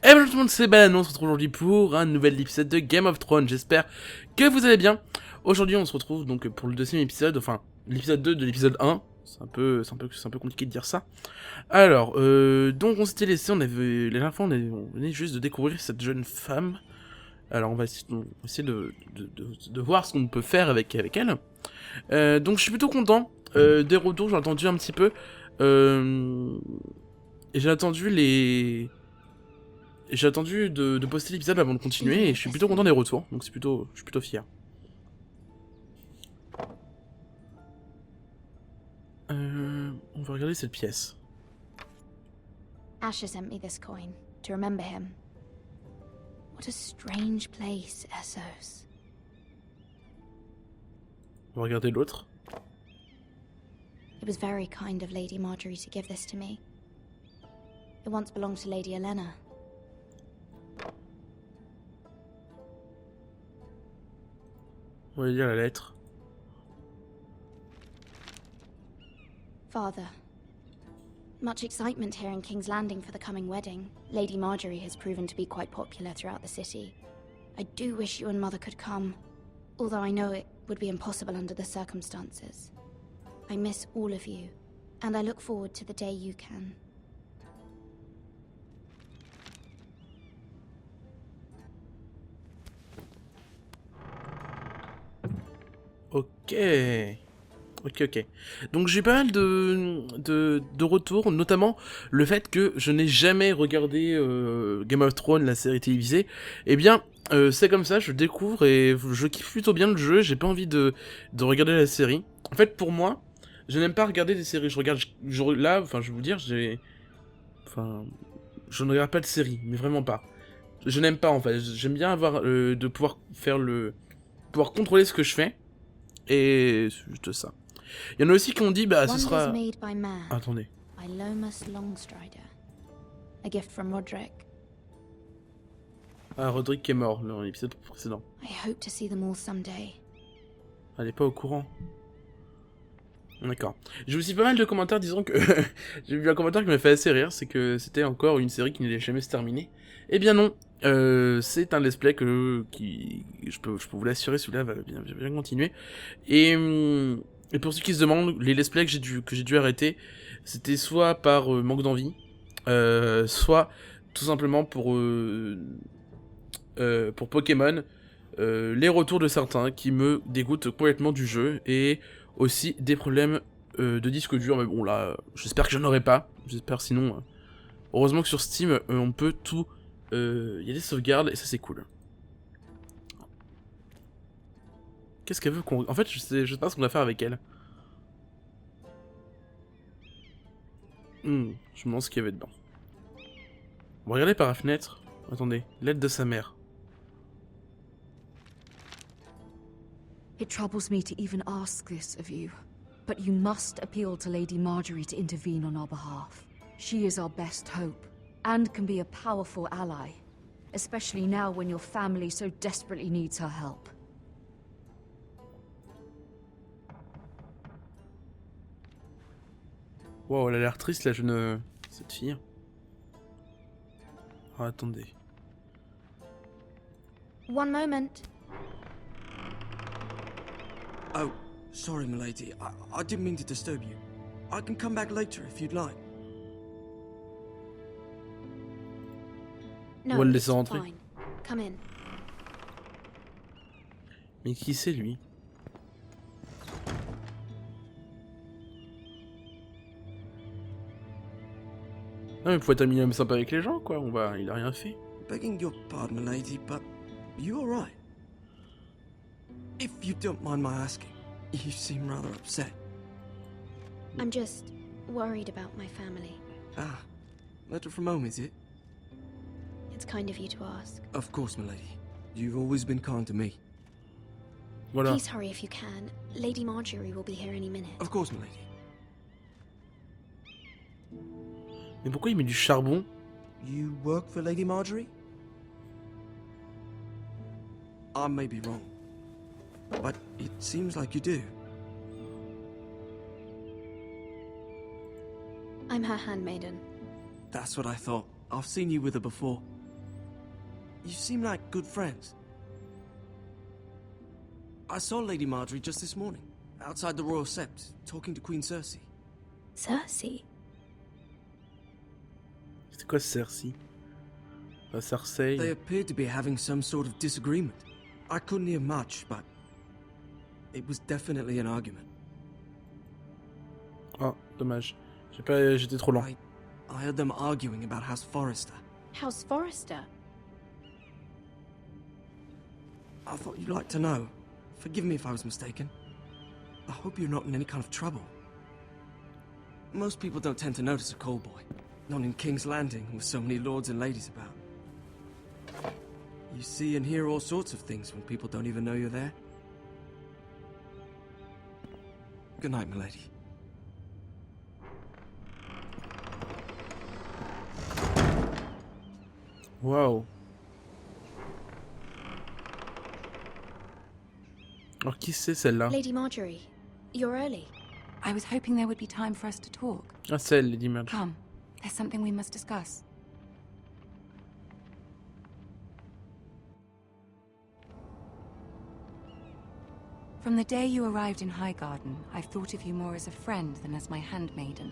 Et bonjour tout le monde, c'est Banano, on se retrouve aujourd'hui pour un nouvel épisode de Game of Thrones, j'espère que vous allez bien. Aujourd'hui on se retrouve donc pour le deuxième épisode, enfin l'épisode 2 de l'épisode 1, c'est un peu compliqué de dire ça. Alors, donc on s'était laissé, la dernière fois on venait juste de découvrir cette jeune femme. Alors on va essayer de voir ce qu'on peut faire avec elle. Donc je suis plutôt content des retours, j'ai entendu un petit peu, et j'ai attendu de poster l'épisode avant de continuer, et je suis plutôt content des retours, donc je suis plutôt fier. On va regarder cette pièce. Asher sent me this coin to remember him. What a strange place, Essos. On va regarder l'autre. It was very kind of Lady Marjorie to give this to me. It once belonged to Lady Olenna. On va lire la lettre. Father, much excitement here in King's Landing for the coming wedding. Lady Marjorie has proven to be quite popular throughout the city. I do wish you and Mother could come, although I know it would be impossible under the circumstances. I miss all of you, and I look forward to the day you can. Ok. Donc j'ai pas mal de retours, notamment le fait que je n'ai jamais regardé Game of Thrones, la série télévisée. Eh bien, c'est comme ça, je découvre et je kiffe plutôt bien le jeu, j'ai pas envie de regarder la série. En fait, pour moi, je n'aime pas regarder des séries, je vais vous dire, je ne regarde pas de séries, mais vraiment pas. Je n'aime pas, en fait, j'aime bien avoir, de pouvoir pouvoir contrôler ce que je fais. Et c'est juste ça. Il y en a aussi qui ont dit, bah ce sera... Attendez. Ah, Roderick qui est mort dans l'épisode précédent. Elle est pas au courant. D'accord. J'ai aussi pas mal de commentaires disant que... J'ai vu un commentaire qui m'a fait assez rire, c'est que c'était encore une série qui n'allait jamais se terminer. Eh bien non, c'est un let's play que je peux vous l'assurer, celui-là va bien continuer. Et pour ceux qui se demandent, les let's play que j'ai dû arrêter, c'était soit par manque d'envie, soit tout simplement pour Pokémon, les retours de certains qui me dégoûtent complètement du jeu, et aussi des problèmes de disque dur, mais bon là, j'espère que j'en aurai pas, j'espère sinon... Heureusement que sur Steam, on peut tout... Il y a des sauvegardes, et ça c'est cool. Qu'est-ce qu'elle veut qu'on... En fait, je sais pas ce qu'on va faire avec elle. Je me demande ce qu'il y avait dedans. On va regarder par la fenêtre. Attendez, lettre de sa mère. It troubles me to even ask this of you, but you must appeal to Lady Marjorie to intervene on our behalf. She is our best hope, and can be a powerful ally, especially now when your family so desperately needs her help. Wow, elle a l'air triste, cette fille. Oh, attendez. One moment. Oh, sorry, milady. I didn't mean to disturb you. I can come back later if you'd like. No, On va le it's laisser rentrer. fine. Come in. Mais qui c'est lui? Non mais faut être un minimum sympa avec les gens quoi, il a rien fait. Begging your pardon, milady, but you alright? If you don't mind my asking, you seem rather upset. I'm just worried about my family. Ah, letter from home, is it? It's kind of you to ask. Of course, milady. You've always been kind to me. Voilà. Please hurry if you can. Lady Marjorie will be here any minute. Of course, milady. Mais pourquoi il met du charbon? You work for Lady Marjorie? I may be wrong, but it seems like you do. I'm her handmaiden. That's what I thought. I've seen you with her before. You seem like good friends. I saw Lady Marjorie just this morning, outside the Royal Sept, talking to Queen Cersei. Cersei? C'est quoi Cersei? Cersei. They appeared to be having some sort of disagreement. I couldn't hear much, but it was definitely an argument. Oh, dommage. J'étais trop lent. I heard them arguing about House Forrester. House Forrester? I thought you'd like to know. Forgive me if I was mistaken. I hope you're not in any kind of trouble. Most people don't tend to notice a call boy. Not in King's Landing, with so many lords and ladies about. You see and hear all sorts of things when people don't even know you're there. Good night, milady. Waouh. Alors qui c'est celle-là? Lady Marjorie, you're early. I was hoping there would be time for us to talk. Ah, celle, Lady Marjorie. Come, there's something we must discuss. From the day you arrived in Highgarden, I've thought of you more as a friend than as my handmaiden.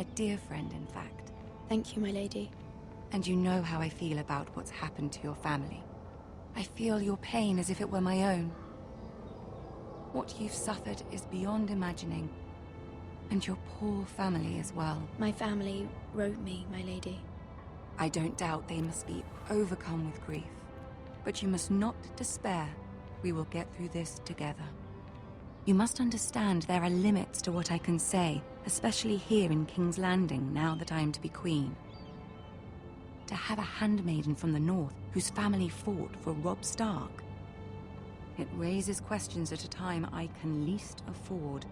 A dear friend, in fact. Thank you, my lady. And you know how I feel about what's happened to your family. I feel your pain as if it were my own. What you've suffered is beyond imagining. And your poor family as well. My family wrote me, my lady. I don't doubt they must be overcome with grief. But you must not despair. We will get through this together. You must understand there are limits to what I can say, especially here in King's Landing, now that I am to be queen. To have a handmaiden from the north whose family fought for Robb Stark. It raises questions at a time I can least afford.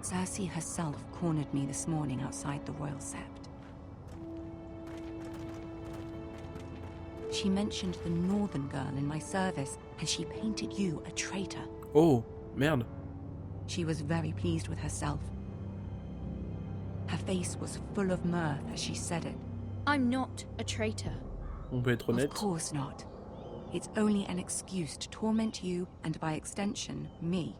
Cersei herself cornered me this morning outside the Royal Sept. She mentioned the northern girl in my service, and she painted you a traitor. Oh, merde. She was very pleased with herself. Her face was full of mirth as she said it. I'm not a traitor. On peut être honnête. Of course not. It's only an excuse to torment you, and by extension, me.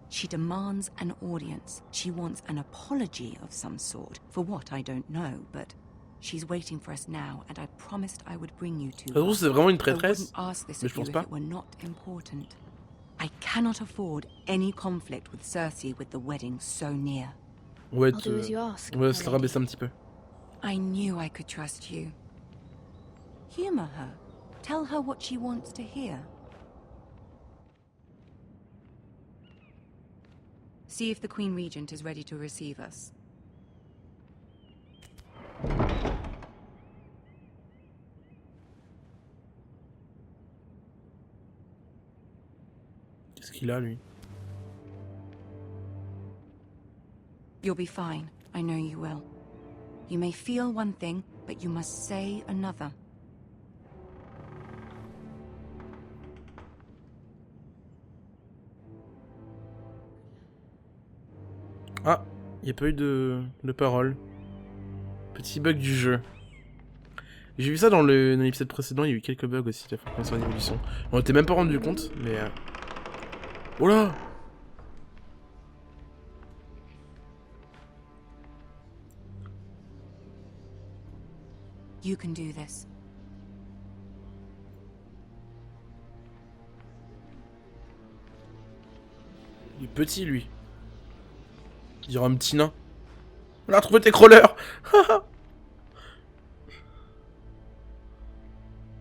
She demands an audience. She wants an apology of some sort. For what, I don't know, but she's waiting for us now, and I promised I would bring you to her. C'est vraiment une I wouldn't traîtresse, ask this mais of je you pense if pas. it were not important. I cannot afford any conflict with Cersei with the wedding so near. On va I'll être, do as you ask, on va my se lady. rabaisser un petit peu. I knew I could trust you. Humor her. Tell her what she wants to hear. See if the Queen Regent is ready to receive us. Qu'est-ce qu'il a, lui? You'll be fine. I know you will. You may feel one thing, but you must say another. Ah, il n'y a pas eu de parole. Petit bug du jeu. J'ai vu ça dans l'épisode précédent, il y a eu quelques bugs aussi, la fréquence au niveau du son. On n'était même pas rendu compte, mais... Oh là! You can do this. Il est petit, lui. Il dirait un petit nain. On a retrouvé tes crawlers.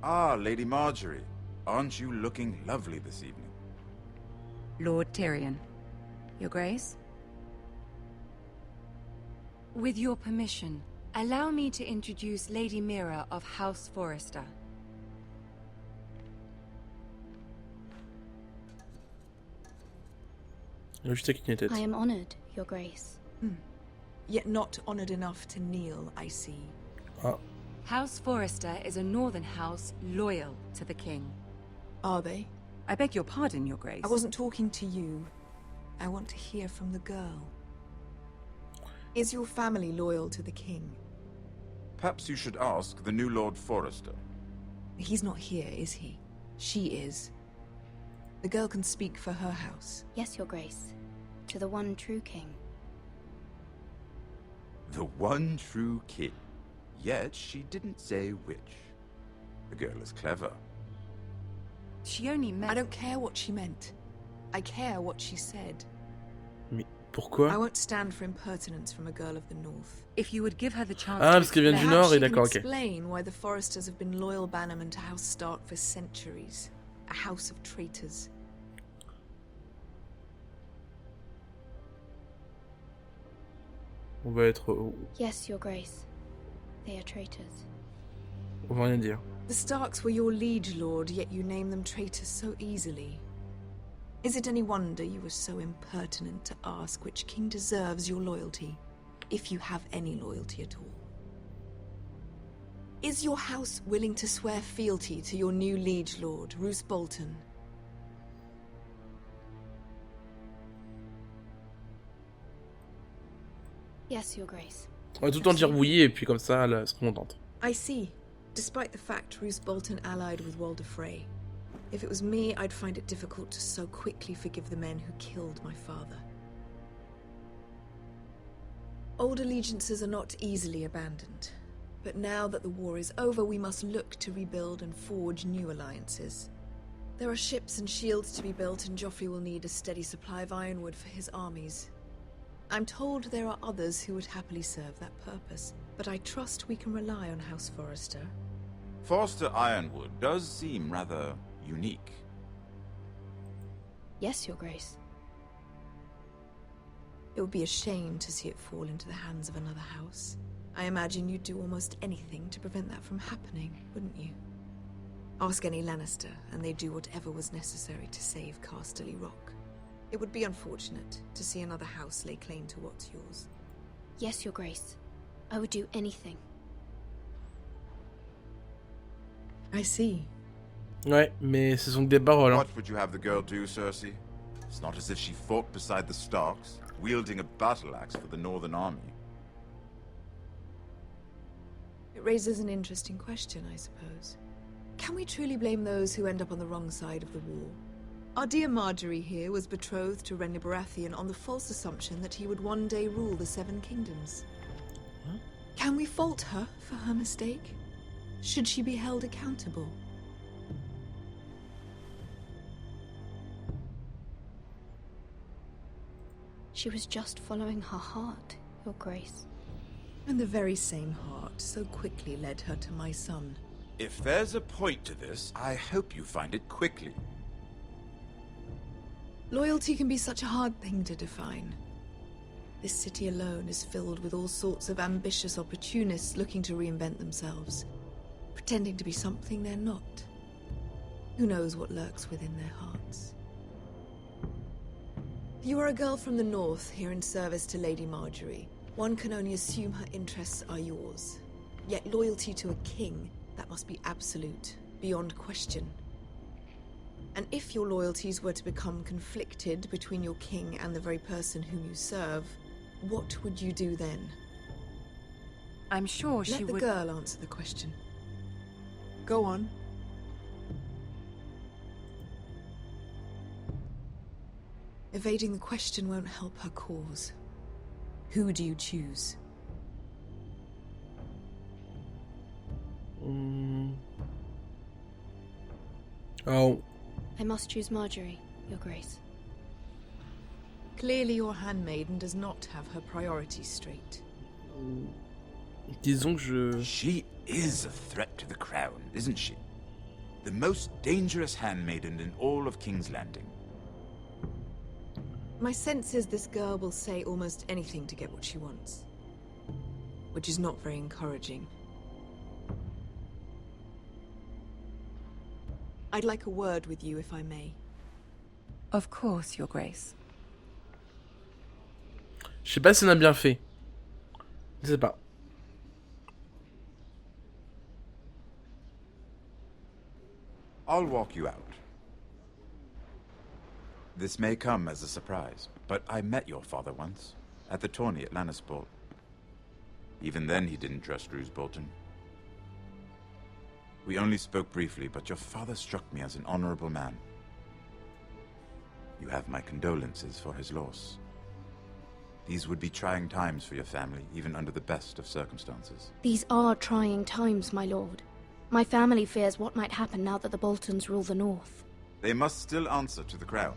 Ah, Lady Marjorie. Aren't you looking lovely this evening? Lord Tyrion. Your Grace? With your permission, allow me to introduce Lady Mira of House Forrester. Il a juste à cligner la tête. I am honored, Your Grace. Yet not honored enough to kneel, I see. Ah, House Forrester is a northern house loyal to the king. Are they? I beg your pardon, Your Grace. I wasn't talking to you. I want to hear from the girl. Is your family loyal to the king? Perhaps you should ask the new Lord Forrester. He's not here, is he? She is. The girl can speak for her house. Yes, Your Grace. To the one true king. The one true king. Yet she didn't say which. The girl is clever. She only meant... I don't care what she meant. I care what she said. Mais pourquoi? I won't stand for impertinence from a girl of the North. If you would give her the chance Ah, to parce qu'elle vient du explain- Nord, et Perhaps she d'accord, can ok. explain why the Forresters have been loyal bannermen to House Stark for centuries. A house of traitors. On va être... Yes, Your Grace. They are traitors. On va rien dire. The Starks were your liege lord, yet you name them traitors so easily. Is it any wonder you were so impertinent to ask which king deserves your loyalty, if you have any loyalty at all? Is your house willing to swear fealty to your new liege lord, Roose Bolton? Yes, Your Grace. On va tout le temps dire oui, et puis comme ça, elle sera contente. I see. Despite the fact Roose Bolton allied with Walder Frey. If it was me, I'd find it difficult to so quickly forgive the men who killed my father. Old allegiances are not easily abandoned. But now that the war is over, we must look to rebuild and forge new alliances. There are ships and shields to be built, and Joffrey will need a steady supply of ironwood for his armies. I'm told there are others who would happily serve that purpose, but I trust we can rely on House Forrester. Forrester Ironwood does seem rather unique. Yes, Your Grace. It would be a shame to see it fall into the hands of another house. I imagine you'd do almost anything to prevent that from happening, wouldn't you? Ask any Lannister, and they'd do whatever was necessary to save Casterly Rock. It would be unfortunate to see another house lay claim to what's yours. Yes, Your Grace. I would do anything. I see. Ouais, mais ce sont que des paroles. Hein. What would you have the girl do, Cersei? It's not as if she fought beside the Starks, wielding a battle axe for the Northern Army. It raises an interesting question, I suppose. Can we truly blame those who end up on the wrong side of the war? Our dear Marjorie here was betrothed to Renly Baratheon on the false assumption that he would one day rule the Seven Kingdoms. Huh? Can we fault her for her mistake? Should she be held accountable? She was just following her heart, Your Grace. And the very same heart so quickly led her to my son. If there's a point to this, I hope you find it quickly. Loyalty can be such a hard thing to define. This city alone is filled with all sorts of ambitious opportunists looking to reinvent themselves, pretending to be something they're not. Who knows what lurks within their hearts? You are a girl from the north, here in service to Lady Marjorie. One can only assume her interests are yours. Yet loyalty to a king, that must be absolute, beyond question. And if your loyalties were to become conflicted between your king and the very person whom you serve, what would you do then? I'm sure she Let the would... girl answer the question. Go on. Evading the question won't help her cause. Who do you choose? Oh. I must choose Marjorie, Your Grace. Clearly your handmaiden does not have her priorities straight. Disons que je... She is a threat to the crown, isn't she? The most dangerous handmaiden in all of King's Landing. My sense is this girl will say almost anything to get what she wants. Which is not very encouraging. I'd like a word with you, if I may. Of course, Your Grace. Je sais pas si on a bien fait. Je sais pas. I'll walk you out. This may come as a surprise, but I met your father once, at the tourney at Lannisport. Even then, he didn't trust Roose Bolton. We only spoke briefly, but your father struck me as an honorable man. You have my condolences for his loss. These would be trying times for your family, even under the best of circumstances. These are trying times, my lord. My family fears what might happen now that the Boltons rule the North. They must still answer to the crown.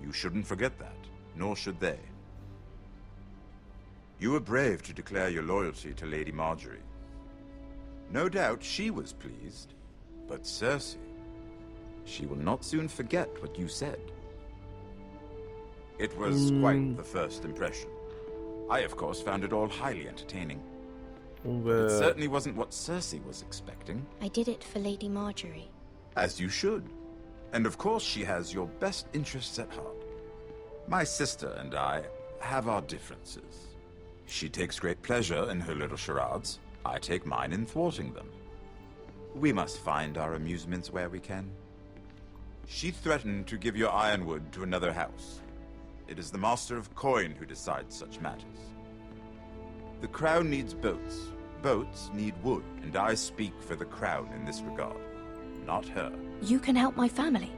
You shouldn't forget that, nor should they. You were brave to declare your loyalty to Lady Marjorie. No doubt she was pleased, but Cersei, she will not soon forget what you said. It was quite the first impression. I, of course, found it all highly entertaining. It certainly wasn't what Cersei was expecting. I did it for Lady Marjorie. As you should. And of course she has your best interests at heart. My sister and I have our differences. She takes great pleasure in her little charades. I take mine in thwarting them. We must find our amusements where we can. She threatened to give your ironwood to another house. It is the Master of Coin who decides such matters. The crown needs boats. Boats need wood, and I speak for the crown in this regard, not her. You can help my family.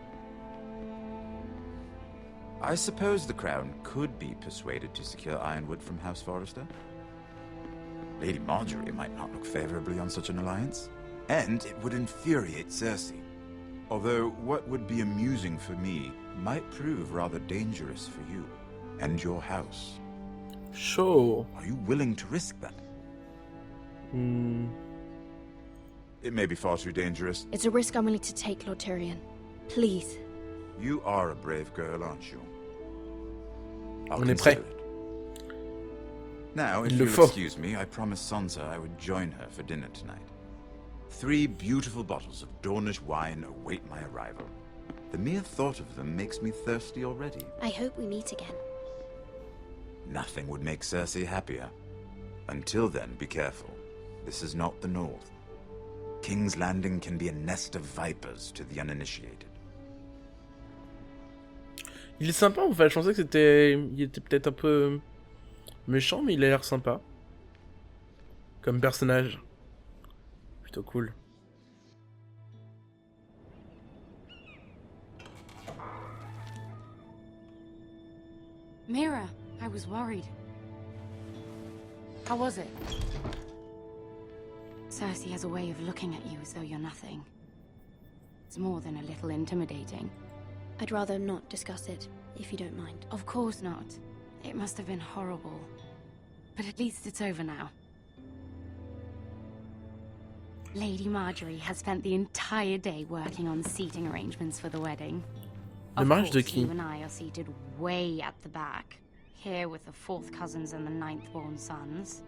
I suppose the crown could be persuaded to secure ironwood from House Forrester. Lady Marjorie might not look favorably on such an alliance, and it would infuriate Cersei. Although what would be amusing for me might prove rather dangerous for you and your house. Sure. Are you willing to risk that? It may be far too dangerous. It's a risk I'm willing to take, Lord Tyrion. Please. You are a brave girl, aren't you? I'll On est consider prêt. it. Now, if Il le you'll faut. excuse me, I promised Sansa I would join her for dinner tonight. 3 beautiful bottles of Dornish wine await my arrival. The mere thought of them makes me thirsty already. I hope we meet again. Nothing would make Cersei happier. Until then, be careful. This is not the North. King's Landing can be a nest of vipers to the uninitiated. Il est sympa en fait, je pensais que c'était... Il était peut-être un peu méchant, mais il a l'air sympa. Comme personnage. Plutôt cool. Mira, I was worried. How was it? Cersei has a way of looking at you as though you're nothing. It's more than a little intimidating. I'd rather not discuss it, if you don't mind. Of course not. It must have been horrible. But at least it's over now. Lady Marjorie has spent the entire day working on seating arrangements for the wedding. Le Of mariage de course, qui? you and I are seated way at the back, here with the 4th cousins and the 9th-born sons.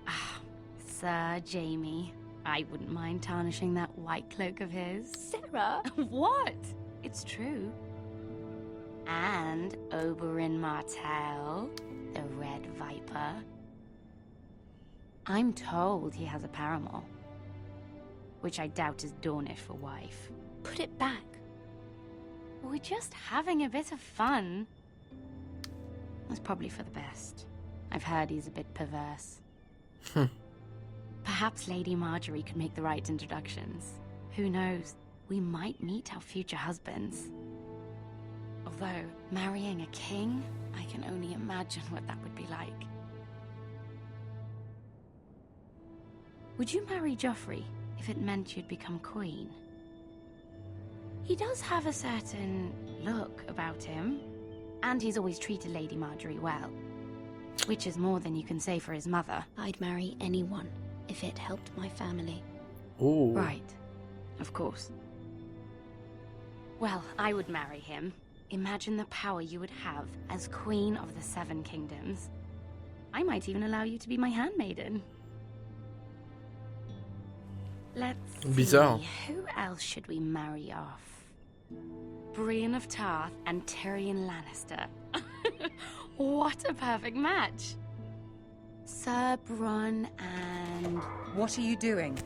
Ah, Sir Jaime. I wouldn't mind tarnishing that white cloak of his. Sarah! What? It's true. And Oberyn Martell, the Red Viper. I'm told he has a paramour, which I doubt is Dornish for wife. Put it back. We're just having a bit of fun. It's probably for the best. I've heard he's a bit perverse. Perhaps Lady Marjorie could make the right introductions. Who knows? We might meet our future husbands. Although, marrying a king, I can only imagine what that would be like. Would you marry Joffrey if it meant you'd become queen? He does have a certain look about him, and he's always treated Lady Marjorie well, which is more than you can say for his mother. I'd marry anyone if it helped my family. Oh. Right, of course. Well, I would marry him. Imagine the power you would have as Queen of the 7 Kingdoms. I might even allow you to be my handmaiden. Let's see. Bizarre. Who else should we marry off? Brienne of Tarth and Tyrion Lannister. What a perfect match. Sir Bronn and... What are you doing?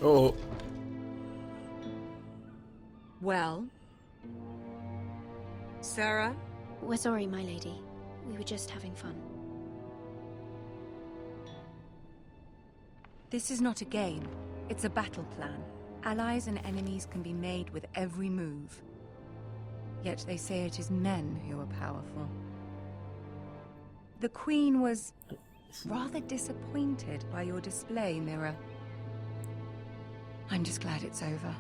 Oh. Well? Sarah? We're sorry, my lady. We were just having fun. This is not a game. It's a battle plan. Allies and enemies can be made with every move. Yet they say it is men who are powerful. The Queen was rather disappointed by your display, Mirror. I'm just glad it's over.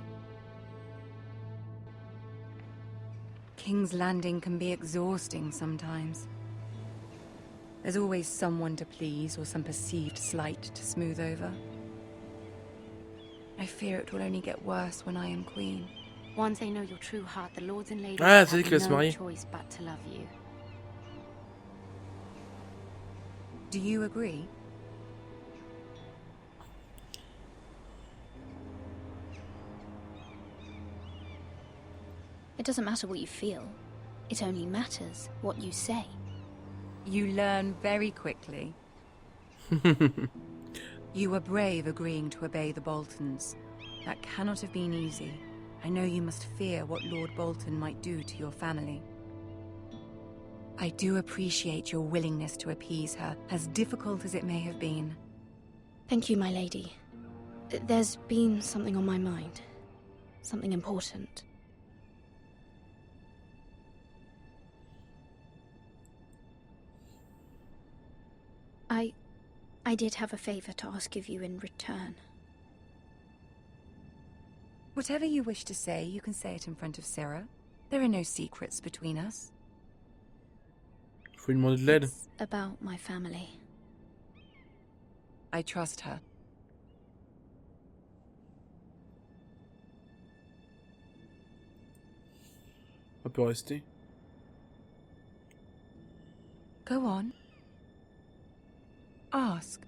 King's Landing can be exhausting sometimes. There's always someone to please or some perceived slight to smooth over. I fear it will only get worse when I am queen. Once they know your true heart, the lords and ladies Ah, will c'est que se have no marier. choice but to love you. Do you agree? It doesn't matter what you feel. It only matters what you say. You learn very quickly. You were brave agreeing to obey the Boltons. That cannot have been easy. I know you must fear what Lord Bolton might do to your family. I do appreciate your willingness to appease her, as difficult as it may have been. Thank you, my lady. There's been something on my mind. Something important. I did have a favor to ask of you in return. Whatever you wish to say, you can say it in front of Sarah. There are no secrets between us. Faut lui demander de l'aide. It's about my family. I trust her. On peut rester. Go on. Ask.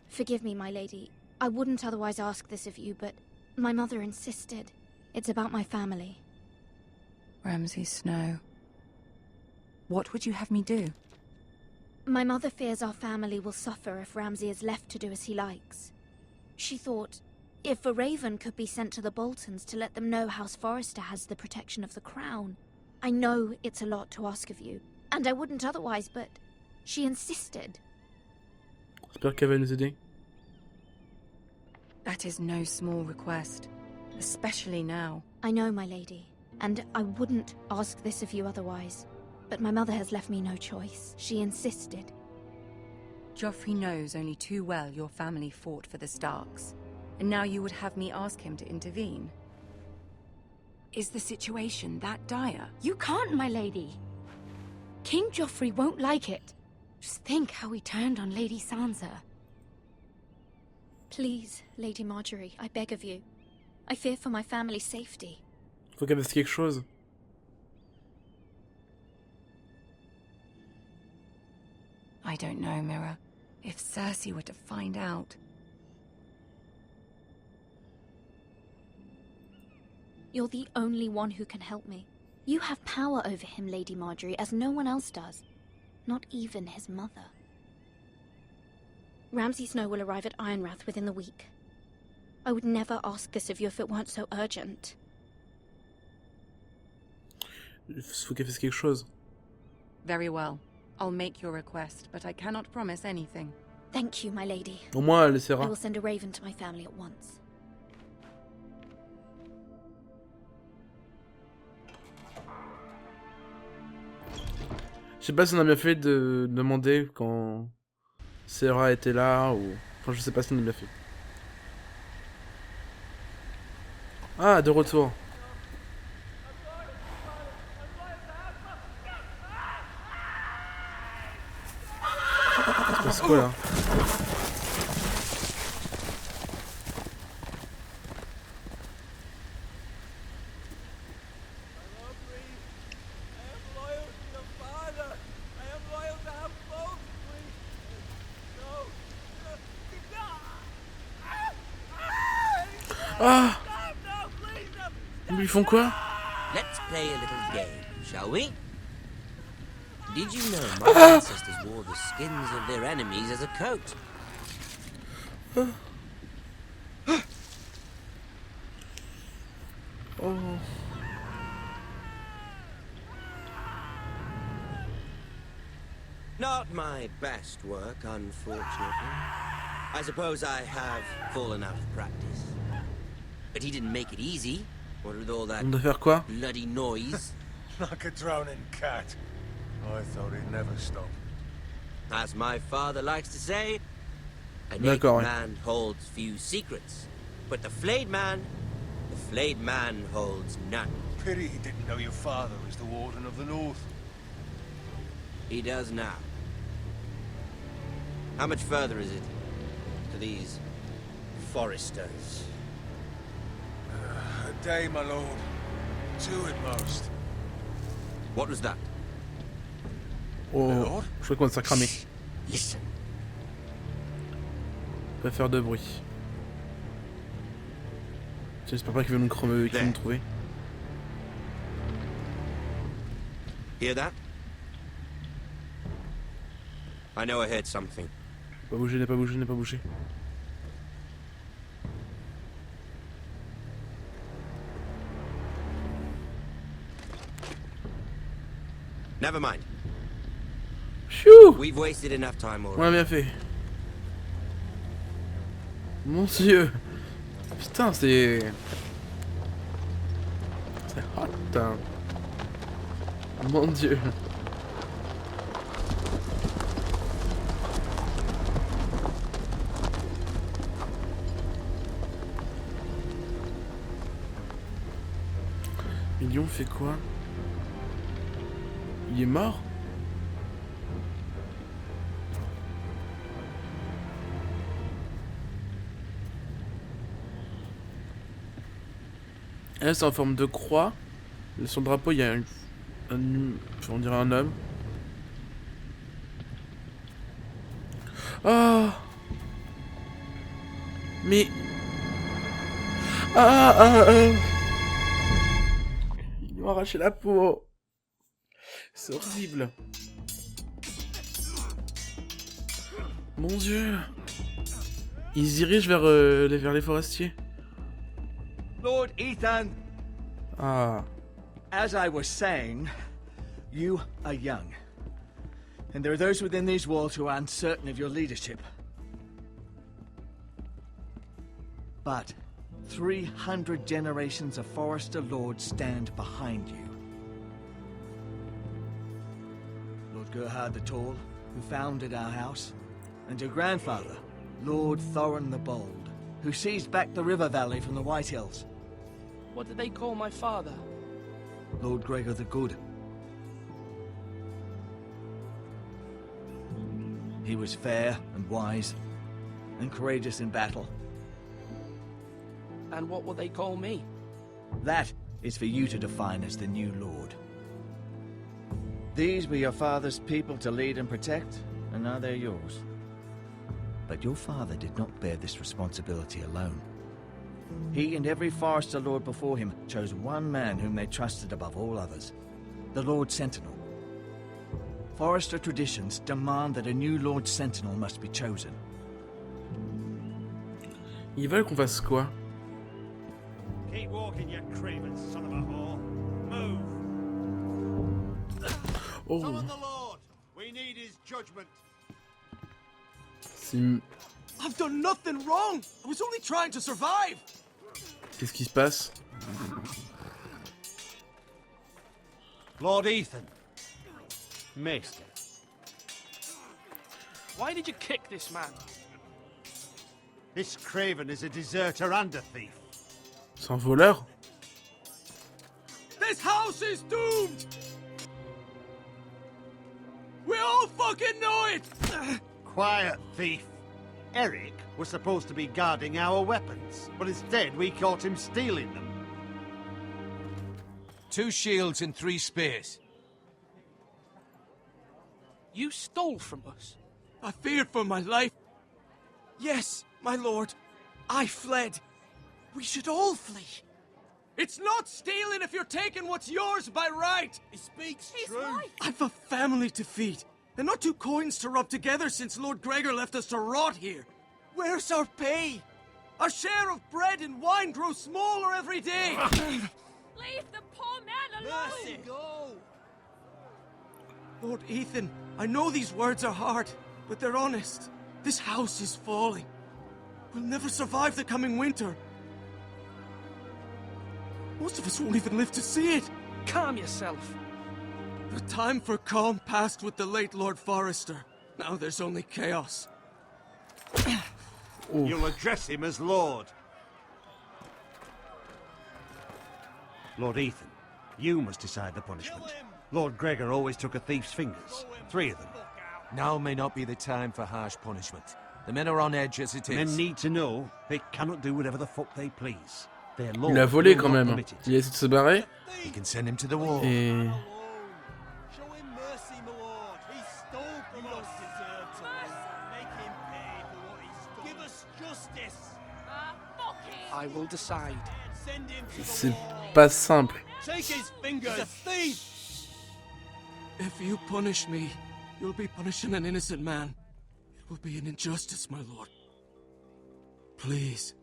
Forgive me, my lady. I wouldn't otherwise ask this of you, but my mother insisted. It's about my family. Ramsay Snow. What would you have me do? My mother fears our family will suffer if Ramsay is left to do as he likes. She thought, if a raven could be sent to the Boltons to let them know House Forrester has the protection of the crown. I know it's a lot to ask of you, and I wouldn't otherwise, but she insisted. J'espère qu'elle va nous aider. That is no small request, especially now. I know, my lady, and I wouldn't ask this of you otherwise. But my mother has left me no choice. She insisted. Joffrey knows only too well your family fought for the Starks, and now you would have me ask him to intervene. Is the situation that dire? You can't, my lady. King Joffrey won't like it. Just think how he turned on Lady Sansa. Please, Lady Marjorie, I beg of you. I fear for my family's safety. Faut qu'elle fasse quelque chose. I don't know, Mirror. If Cersei were to find out... You're the only one who can help me. You have power over him, Lady Marjorie, as no one else does. Not even his mother. Ramsay Snow will arrive at Ironrath within the week. I would never ask this of you if it weren't so urgent. Faut qu'elle fasse quelque chose. Very well. I'll make your request, but I cannot promise anything. Thank you, my lady. Au moins, elle I essaiera. will send a raven to my family at once. Je sais pas si on a bien fait de demander quand Sarah était là ou... Enfin, je sais pas si on a bien fait. Ah, de retour. C'est passe quoi là? Ah! Ils lui font quoi? Let's play a little game, shall we? Did you know my ancestors wore the skins of their enemies as a coat? Oh. Not my best work, unfortunately. I suppose I have fallen out of practice. But he didn't make it easy. What with all that On doit faire quoi? bloody noise? Like a drowning cat. I thought he'd never stop. As my father likes to say, a naked D'accord, ouais. man holds few secrets. But the flayed man holds none. Pity he didn't know your father was the Warden of the North. He does now. How much further is it to these foresters? A day, my lord. 2 at most. What was that? Oh, je crois qu'on va se faire cramer. Listen. Pas faire de bruit. J'espère pas qu'ils vont nous trouver. Hear that? I know I heard something. Pas bouger, n'est pas bougé, n'est pas bougé. Never mind. Chou! We've wasted enough time On already. a bien fait. Mon dieu. Putain, c'est... C'est hot. Hein. Mon dieu. Million fait quoi? Il est mort? Là c'est en forme de croix. Sur le drapeau il y a on dirait un homme. Ah. Mais... Ils m'ont arraché la peau. C'est horrible. Mon dieu. Ils se dirigent vers les forestiers. Lord Ethan, Ah. as I was saying, you are young. And there are those within these walls who are uncertain of your leadership. But 300 generations of Forester Lords stand behind you. Lord Gerhard the Tall, who founded our house, and your grandfather, Lord Thorin the Bold, who seized back the river valley from the White Hills. What did they call my father? Lord Gregor the Good. He was fair and wise, and courageous in battle. And what will they call me? That is for you to define as the new lord. These were your father's people to lead and protect, and now they're yours. But your father did not bear this responsibility alone. He and every Forester Lord before him chose one man whom they trusted above all others, the Lord Sentinel. Forester traditions demand that a new Lord Sentinel must be chosen. Ils veulent qu'on fasse quoi? Keep walking, you craven son of a whore. Move. Oh. Summon the Lord. We need his judgment. C'est... I've done nothing wrong! I was only trying to survive! Qu'est-ce qui se passe? Lord Ethan. Maester. Why did you kick this man? This craven is a deserter and a thief. C'est un voleur? This house is doomed! We all fucking know it! Quiet, thief. Eric was supposed to be guarding our weapons, but instead we caught him stealing them. 2 shields and 3 spears. You stole from us. I feared for my life. Yes, my lord. I fled. We should all flee. It's not stealing if you're taking what's yours by right. He speaks true. I've a family to feed, and not 2 coins to rub together since Lord Gregor left us to rot here. Where's our pay? Our share of bread and wine grows smaller every day. Leave the poor man alone! Mercy, go! Lord Ethan, I know these words are hard, but they're honest. This house is falling. We'll never survive the coming winter. Most of us won't even live to see it. Calm yourself. The time for calm passed with the late Lord Forrester. Now there's only chaos. You'll address him as Lord. Lord Ethan, you must decide the punishment. Lord Gregor always took a thief's fingers. 3 of them. Now may not be the time for harsh punishment. The men are on edge as it is. Men need to know they cannot do whatever the fuck they please. Their Il lord a volé will quand not même. permit it. Il a essayé de se barrer. We can send him to the wall. Et... Show him mercy, my lord. He stole from us. Make him pay for what he stole. Give us justice. I will decide. Send him to the C'est wall. pas simple. Take his fingers. He's a thief. If you punish me, you'll be punishing an innocent man. It will be an injustice, my lord. Please,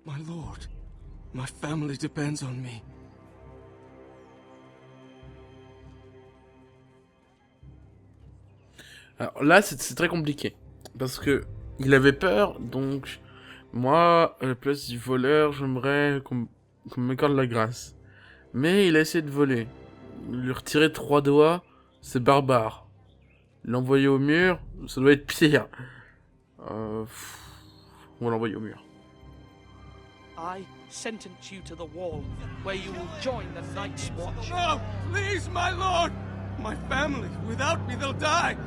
my lord. My family depends on me. Alors là, c'est très compliqué. Parce que il avait peur, donc... Moi, à la place du voleur, j'aimerais qu'on m'accorde la grâce. Mais il a essayé de voler. Lui retirer 3 doigts, c'est barbare. L'envoyer au mur, ça doit être pire. On va l'envoyer au mur. I sentence you to the wall, where you will join the Night's Watch. No! Please, my lord! My family, without me, they'll die!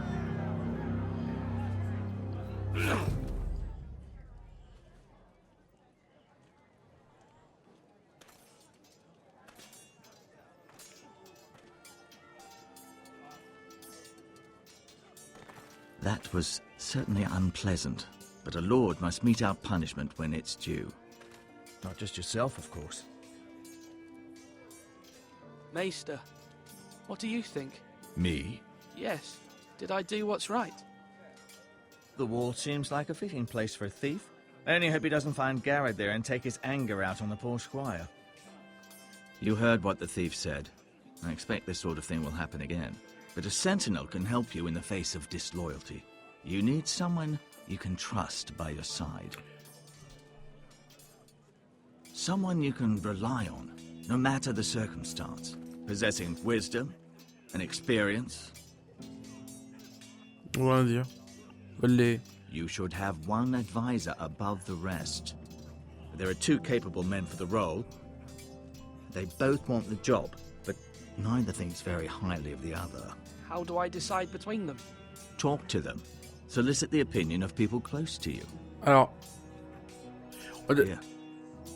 That was certainly unpleasant, but a lord must mete out punishment when it's due. Not just yourself, of course. Maester, what do you think? Me? Yes. Did I do what's right? The wall seems like a fitting place for a thief. I only hope he doesn't find Garrett there and take his anger out on the poor squire. You heard what the thief said. I expect this sort of thing will happen again. But a sentinel can help you in the face of disloyalty. You need someone you can trust by your side. Someone you can rely on, no matter the circumstance. Possessing wisdom and experience. Rien dire. Voler. You should have one advisor above the rest. There are 2 capable men for the role. They both want the job, but neither thinks very highly of the other. How do I decide between them? Talk to them. Solicit the opinion of people close to you. Alors... Here.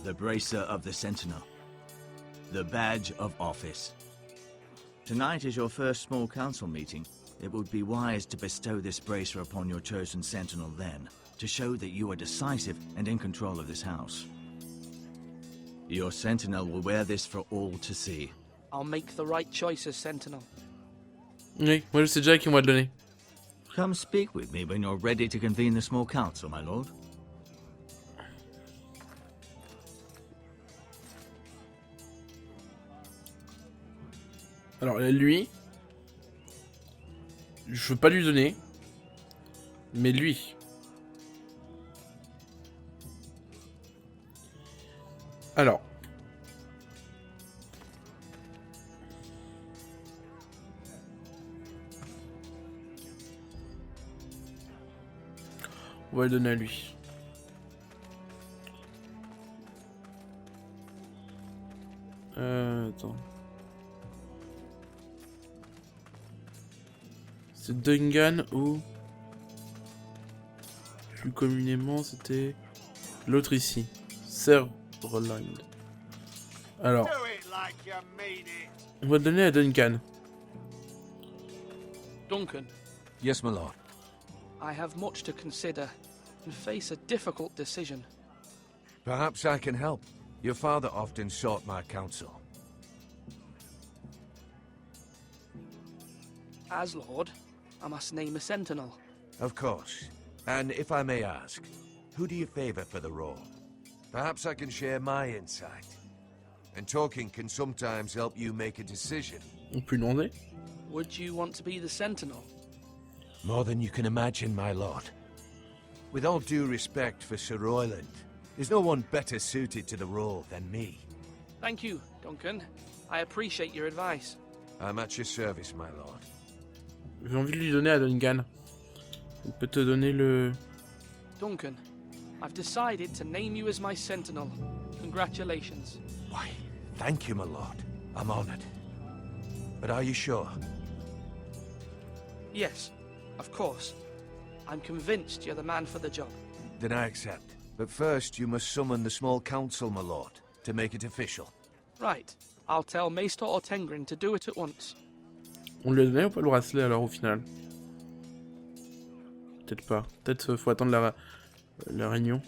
The bracer of the Sentinel. The badge of office. Tonight is your first small council meeting. It would be wise to bestow this bracer upon your chosen Sentinel then, to show that you are decisive and in control of this house. Your Sentinel will wear this for all to see. I'll make the right choice as Sentinel. Oui, moi je sais déjà qui on va le donner. Come speak with me when you're ready to convene the small council, my lord. Alors lui, je veux pas lui donner, mais lui. Alors. On va le donner à lui. Attends. C'est Dungan ou... Plus communément, c'était... L'autre ici. Serland. Alors... On va le donner à Duncan. Duncan. Yes, my lord. I have much to consider and face a difficult decision. Perhaps I can help. Your father often sought my counsel. As Lord, I must name a sentinel. Of course. And if I may ask, who do you favor for the role? Perhaps I can share my insight. And talking can sometimes help you make a decision. On peut demander. Would you want to be the Sentinel? More than you can imagine, my lord. With all due respect for Sir Royland, there's no one better suited to the role than me. Thank you, Duncan. I appreciate your advice. I'm at your service, my lord. J'ai envie de lui donner à Duncan. Il peut te donner le... Duncan, I've decided to name you as my Sentinel. Congratulations. Why, thank you, my lord. I'm honored. But are you sure? Yes, of course. I'm convinced you're the man for the job. Then I accept. But first, you must summon the small council, my lord, to make it official. Right. I'll tell Maester Ortengrin to do it at once. On lui a donné ou pas le bracelet alors au final? Peut-être pas. Peut-être faut attendre la réunion.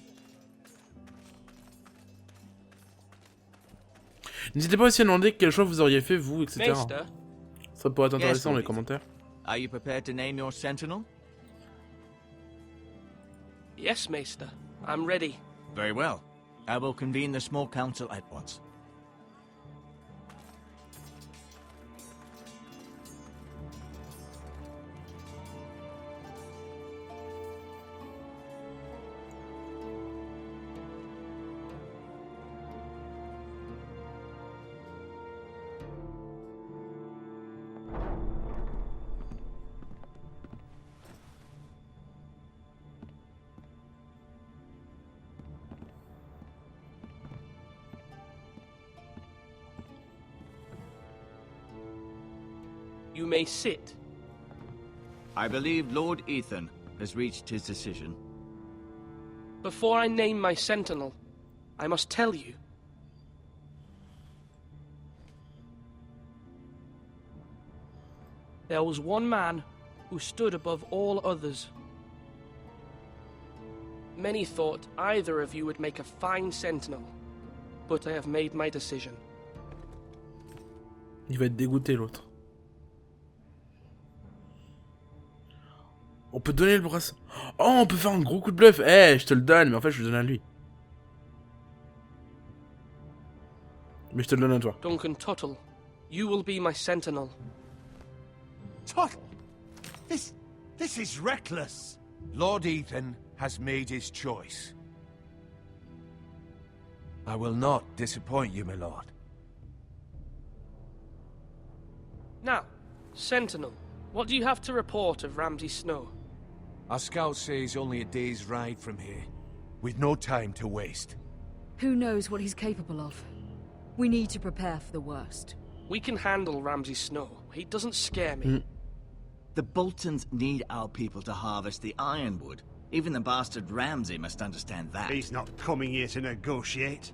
N'hésitez pas aussi à demander quel choix vous auriez fait, vous, etc. Maester? Ça pourrait être intéressant Yes, dans les Louis. commentaires. Are you prepared to name your sentinel? Yes, Maester. I'm ready. Very well. I will convene the small council at once. You may sit. I believe Lord Ethan has reached his decision. Before I name my Sentinel, I must tell you. There was one man who stood above all others. Many thought either of you would make a fine Sentinel, but I have made my decision. Il va être dégoûté l'autre. On peut donner le bracelet. Oh, on peut faire un gros coup de bluff. Eh, je te le donne, mais en fait, je le donne à lui. Mais je te le donne à toi. Duncan Tuttle, you will be my Sentinel. Tuttle! This is reckless. Lord Ethan has made his choice. I will not disappoint you, my lord. Now, Sentinel, what do you have to report of Ramsay Snow? Our scout says only a day's ride from here, with no time to waste. Who knows what he's capable of? We need to prepare for the worst. We can handle Ramsay Snow. He doesn't scare me. The Boltons need our people to harvest the ironwood. Even the bastard Ramsay must understand that. He's not coming here to negotiate.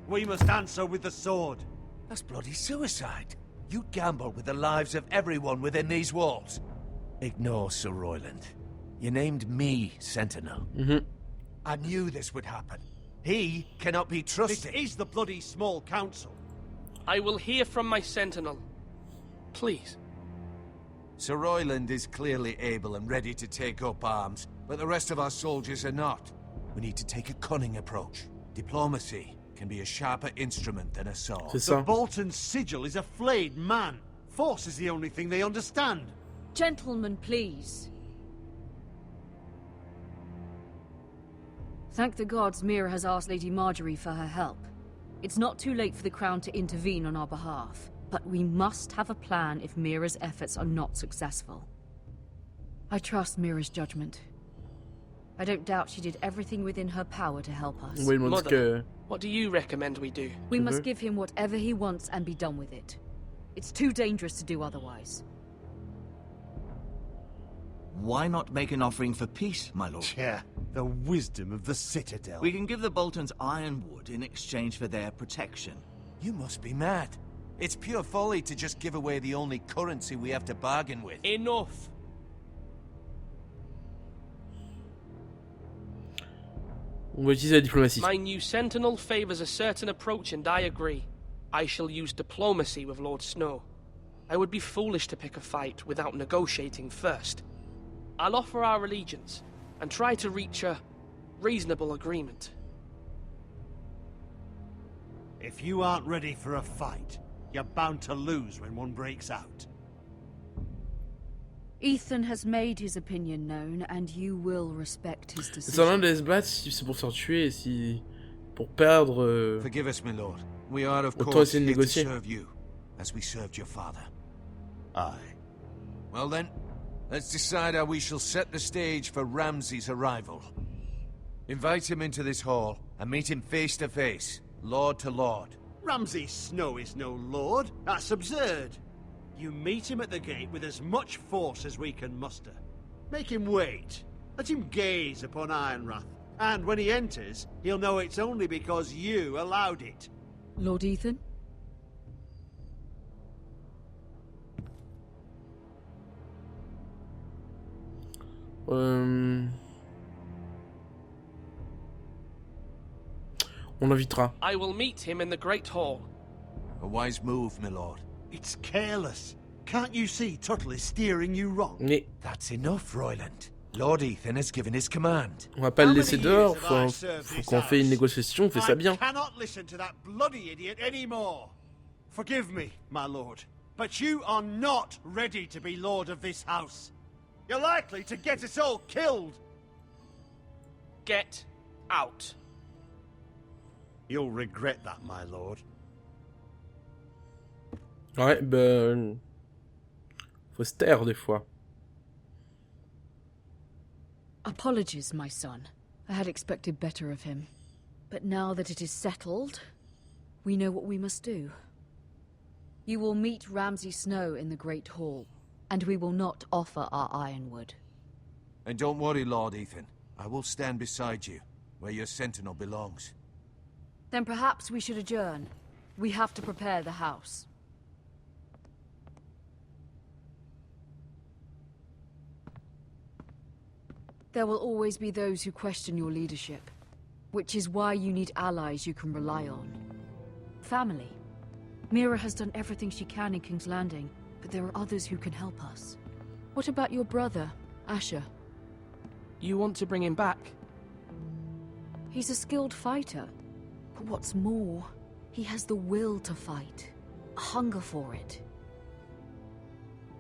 We must answer with the sword. That's bloody suicide. You gamble with the lives of everyone within these walls. Ignore Sir Royland. You named me Sentinel. I knew this would happen. He cannot be trusted. This is the bloody small council. I will hear from my Sentinel. Please. Sir Royland is clearly able and ready to take up arms, but the rest of our soldiers are not. We need to take a cunning approach. Diplomacy can be a sharper instrument than a sword. The Bolton sigil is a flayed man. Force is the only thing they understand. Gentlemen, please. Thank the gods Mira has asked Lady Marjorie for her help. It's not too late for the Crown to intervene on our behalf, but we must have a plan if Mira's efforts are not successful. I trust Mira's judgment. I don't doubt she did everything within her power to help us. Mother, what do you recommend we do? We must give him whatever he wants and be done with it. It's too dangerous to do otherwise. Why not make an offering for peace, my lord? Yeah, the wisdom of the Citadel. We can give the Boltons ironwood in exchange for their protection. You must be mad. It's pure folly to just give away the only currency we have to bargain with. Enough! On va utiliser la diplomatie. My new Sentinel favors a certain approach, and I agree. I shall use diplomacy with Lord Snow. I would be foolish to pick a fight without negotiating first. I'll offer our allegiance, and try to reach a reasonable agreement. If you aren't ready for a fight, you're bound to lose when one breaks out. Ethan has made his opinion known, and you will respect his Ça sert à rien decision. de se battre si c'est pour se faire tuer et si... pour perdre... Forgive us, my lord. We are of Autant course essayer de here to négocier. serve you, as we served your father. Aye. Well then, let's decide how we shall set the stage for Ramsay's arrival. Invite him into this hall, and meet him face to face, lord to lord. Ramsay Snow is no lord. That's absurd. You meet him at the gate with as much force as we can muster. Make him wait. Let him gaze upon Ironrath. And when he enters, he'll know it's only because you allowed it. Lord Ethan? On l'invitera. I will meet him in the Great Hall. A wise move, my lord. It's careless. Can't you see Tuttle is steering you wrong? Mais That's enough, Royland. Lord Ethan has given his command. on va pas le laisser dehors, faut qu'on fait une négociation, on fait ça bien. I cannot listen to that bloody idiot anymore. Forgive me, my lord, but you are not ready to be lord of this house. You're likely to get us all killed. Get out. You'll regret that, my lord. Ouais, ben... faut se taire des fois. Apologies, my son. I had expected better of him. But now that it is settled, we know what we must do. You will meet Ramsay Snow in the Great Hall, and we will not offer our ironwood. And don't worry, Lord Ethan. I will stand beside you, where your sentinel belongs. Then perhaps we should adjourn. We have to prepare the house. There will always be those who question your leadership, which is why you need allies you can rely on. Family. Mira has done everything she can in King's Landing, but there are others who can help us. What about your brother, Asher? You want to bring him back? He's a skilled fighter, but what's more, he has the will to fight, a hunger for it.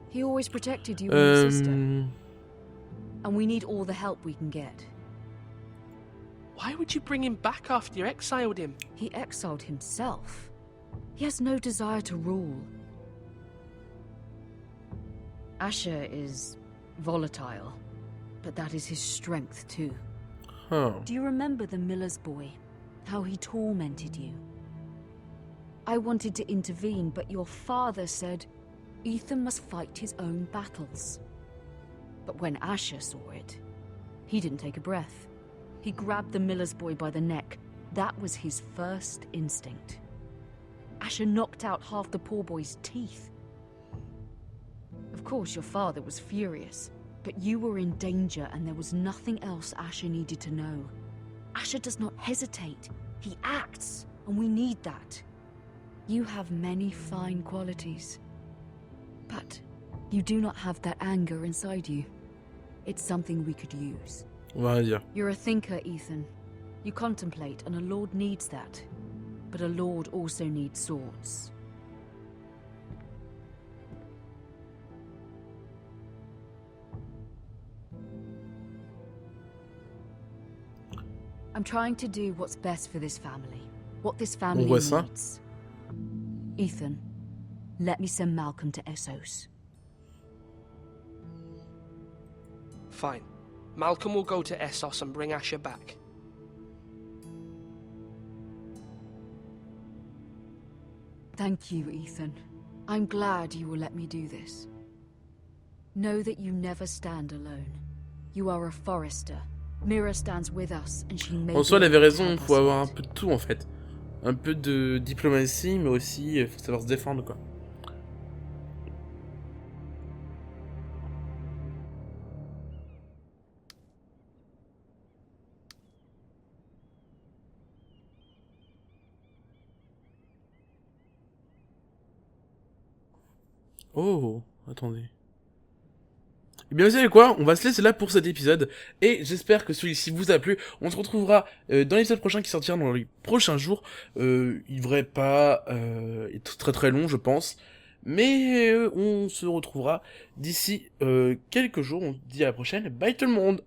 He always protected you and your sister, and we need all the help we can get. Why would you bring him back after you exiled him? He exiled himself. He has no desire to rule. Asher is volatile, but that is his strength too. Huh. Do you remember the miller's boy? How he tormented you? I wanted to intervene, but your father said Ethan must fight his own battles. But when Asher saw it, he didn't take a breath. He grabbed the miller's boy by the neck. That was his first instinct. Asher knocked out half the poor boy's teeth. Of course, your father was furious, but you were in danger and there was nothing else Asher needed to know. Asher does not hesitate. He acts, and we need that. You have many fine qualities, but you do not have that anger inside you. It's something we could use. On va rien dire. You're a thinker, Ethan. You contemplate, and a lord needs that. But a lord also needs swords. I'm trying to do what's best for this family. What this family voit ça. needs. Ethan, let me send Malcolm to Essos. Fine. Malcolm will go to Essos and bring Asher back. Thank you, Ethan. I'm glad you will let me do this. Know that you never stand alone. You are a forester. Mira stands with us, and she may En soi, elle be avait able to raison, il help faut us avoir un yet. peu de tout en fait. Un peu de diplomatie, mais aussi faut savoir se défendre quoi. Oh, attendez. Eh bien, vous savez quoi? On va se laisser là pour cet épisode. Et j'espère que celui-ci vous a plu. On se retrouvera dans l'épisode prochain qui sortira dans les prochains jours. Il devrait pas être très très long, je pense. Mais on se retrouvera d'ici quelques jours. On se dit à la prochaine. Bye tout le monde!